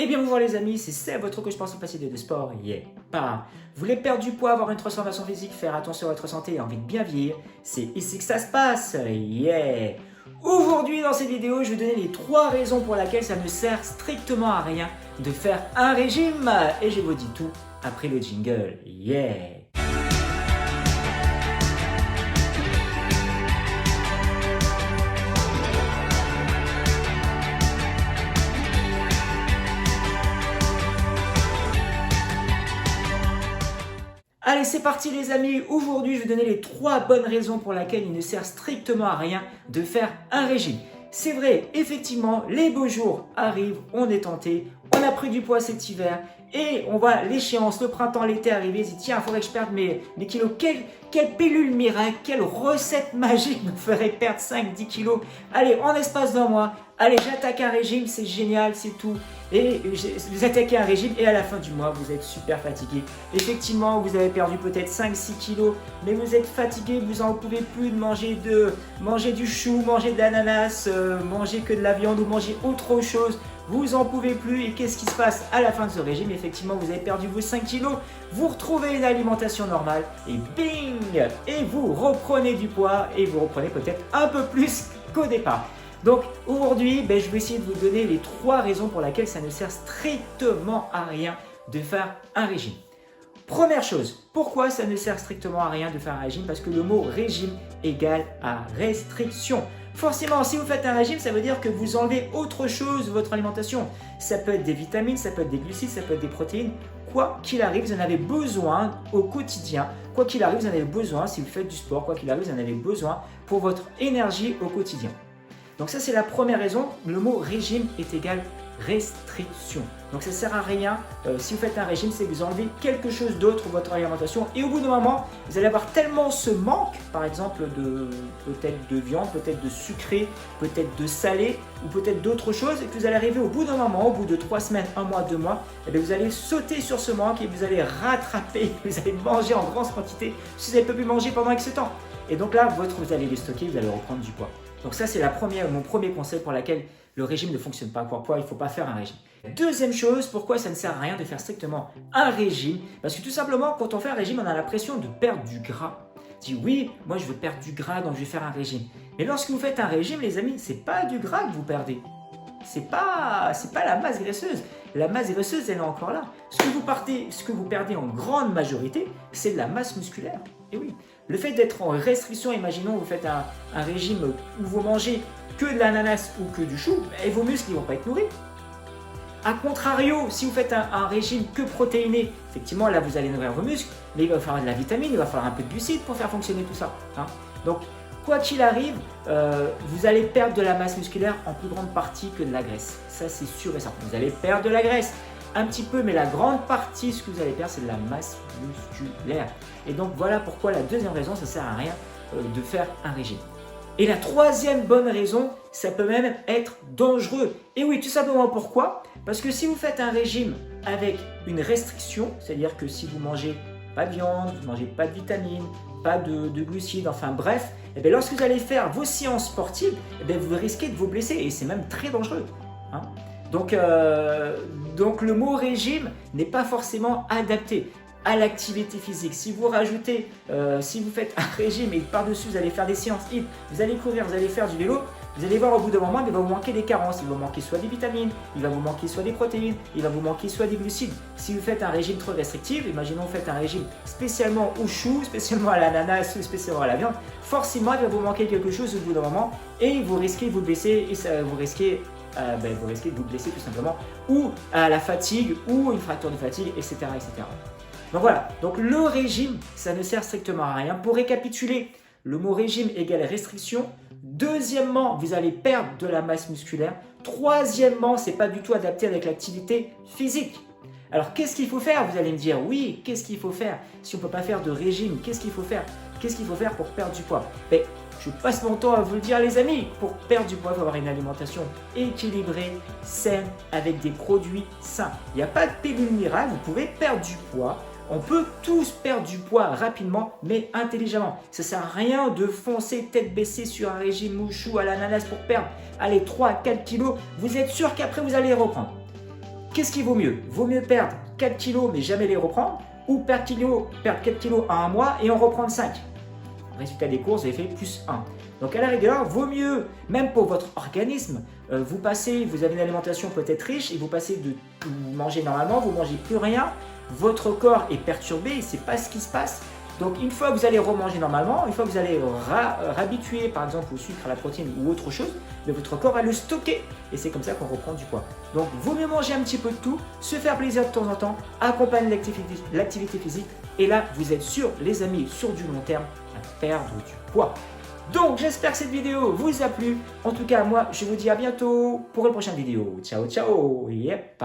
Eh bien bonjour les amis, c'est Seb, votre coach sportif passionné de sport, Pas. Vous voulez perdre du poids, avoir une transformation physique, faire attention à votre santé et envie de bien vieillir? C'est ici que ça se passe, Aujourd'hui dans cette vidéo, je vais donner les 3 raisons pour lesquelles ça ne sert strictement à rien de faire un régime. Et je vous dis tout après le jingle, Allez, c'est parti les amis. Aujourd'hui, je vais donner les 3 bonnes raisons pour lesquelles il ne sert strictement à rien de faire un régime. C'est vrai, effectivement, les beaux jours arrivent, on est tenté, on a pris du poids cet hiver et on voit l'échéance, le printemps, l'été arriver, on se dit tiens, il faudrait que je perde mes kilos. Quelle pilule miracle, quelle recette magique me ferait perdre 5-10 kilos. Allez, en espace d'un mois, allez, j'attaque un régime, c'est génial, c'est tout. Et vous attaquez un régime et à la fin du mois, vous êtes super fatigué. Effectivement, vous avez perdu peut-être 5-6 kilos, mais vous êtes fatigué, vous n'en pouvez plus de manger du chou, manger de l'ananas, manger que de la viande ou manger autre chose. Vous en pouvez plus et qu'est-ce qui se passe à la fin de ce régime? Effectivement, vous avez perdu vos 5 kilos, vous retrouvez une alimentation normale et bing! Et vous reprenez du poids et vous reprenez peut-être un peu plus qu'au départ. Donc aujourd'hui, je vais essayer de vous donner les 3 raisons pour lesquelles ça ne sert strictement à rien de faire un régime. Première chose, pourquoi ça ne sert strictement à rien de faire un régime? Parce que le mot régime égale à restriction. Forcément, si vous faites un régime, ça veut dire que vous enlevez autre chose de votre alimentation. Ça peut être des vitamines, ça peut être des glucides, ça peut être des protéines. Quoi qu'il arrive, vous en avez besoin au quotidien. Quoi qu'il arrive, vous en avez besoin si vous faites du sport. Quoi qu'il arrive, vous en avez besoin pour votre énergie au quotidien. Donc ça, c'est la première raison. Le mot régime est égal restriction. Donc ça ne sert à rien. Si vous faites un régime, c'est que vous enlevez quelque chose d'autre de votre alimentation. Et au bout d'un moment, vous allez avoir tellement ce manque, par exemple, peut-être de viande, peut-être de sucré, peut-être de salé, ou peut-être d'autres choses, et que vous allez arriver au bout d'un moment, au bout de 3 semaines, 1 mois, 2 mois, et vous allez sauter sur ce manque et vous allez rattraper, vous allez manger en grande quantité, si vous n'avez pas pu manger pendant X temps. Et donc là, vous allez les stocker, vous allez reprendre du poids. Donc ça, c'est mon premier conseil pour lequel le régime ne fonctionne pas. Pour poids, il ne faut pas faire un régime. Deuxième chose, pourquoi ça ne sert à rien de faire strictement un régime? Parce que tout simplement, quand on fait un régime, on a l'impression de perdre du gras. On dit oui, moi je veux perdre du gras, donc je vais faire un régime. Mais lorsque vous faites un régime, les amis, ce n'est pas du gras que vous perdez. C'est pas la masse graisseuse. La masse graisseuse, elle est encore là. Ce que vous perdez en grande majorité, c'est de la masse musculaire. Et oui, le fait d'être en restriction, imaginons vous faites un régime où vous mangez que de l'ananas ou que du chou, et vos muscles ne vont pas être nourris. A contrario, si vous faites un régime que protéiné, effectivement là vous allez nourrir vos muscles, mais il va falloir de la vitamine, il va falloir un peu de glucides pour faire fonctionner tout ça. Donc quoi qu'il arrive, vous allez perdre de la masse musculaire en plus grande partie que de la graisse. Ça c'est sûr et certain. Vous allez perdre de la graisse un petit peu, mais la grande partie, ce que vous allez perdre, c'est de la masse musculaire. Et donc voilà pourquoi la deuxième raison, ça ne sert à rien de faire un régime. Et la troisième bonne raison, ça peut même être dangereux. Et oui, tout simplement pourquoi? Parce que si vous faites un régime avec une restriction, c'est-à-dire que si vous mangez pas de viande, vous ne mangez pas de vitamines, pas de glucides, enfin bref, lorsque vous allez faire vos séances sportives, vous risquez de vous blesser et c'est même très dangereux. Donc le mot régime n'est pas forcément adapté à l'activité physique. Si vous rajoutez, si vous faites un régime et par-dessus vous allez faire des séances HIIT, vous allez courir, vous allez faire du vélo, vous allez voir au bout d'un moment, il va vous manquer des carences. Il va vous manquer soit des vitamines, il va vous manquer soit des protéines, il va vous manquer soit des glucides. Si vous faites un régime trop restrictif, imaginons vous faites un régime spécialement au chou, spécialement à l'ananas, spécialement à la viande, forcément il va vous manquer quelque chose au bout d'un moment et vous risquez de vous blesser et vous risquez de vous blesser tout simplement, ou à la fatigue, ou une fracture de fatigue, etc. etc. Donc voilà, donc le régime, ça ne sert strictement à rien. Pour récapituler, le mot régime égale restriction. Deuxièmement, vous allez perdre de la masse musculaire. Troisièmement, ce n'est pas du tout adapté avec l'activité physique. Alors qu'est-ce qu'il faut faire? Vous allez me dire, oui, qu'est-ce qu'il faut faire? Si on ne peut pas faire de régime, qu'est-ce qu'il faut faire? Qu'est-ce qu'il faut faire pour perdre du poids? Je passe mon temps à vous le dire les amis, pour perdre du poids, il faut avoir une alimentation équilibrée, saine, avec des produits sains. Il n'y a pas de pilule miracle, vous pouvez perdre du poids. On peut tous perdre du poids rapidement, mais intelligemment. Ça ne sert à rien de foncer tête baissée sur un régime mouchou à l'ananas pour perdre 3-4 kilos. Vous êtes sûr qu'après vous allez reprendre. Qu'est-ce qui vaut mieux? Vaut mieux perdre 4 kilos mais jamais les reprendre ou perdre 4 kilos en un mois et en reprendre 5? Résultat des courses, vous avez fait plus 1. Donc à la rigueur, vaut mieux, même pour votre organisme, vous avez une alimentation peut-être riche et vous passez de manger normalement, vous ne mangez plus rien, votre corps est perturbé, il ne sait pas ce qui se passe. Donc une fois que vous allez remanger normalement, une fois que vous allez réhabituer par exemple au sucre, à la protéine ou autre chose, mais votre corps va le stocker et c'est comme ça qu'on reprend du poids. Donc vaut mieux manger un petit peu de tout, se faire plaisir de temps en temps, accompagner l'activité physique et là vous êtes sûr les amis sur du long terme à perdre du poids. Donc j'espère que cette vidéo vous a plu. En tout cas moi je vous dis à bientôt pour une prochaine vidéo. Ciao ciao, yep.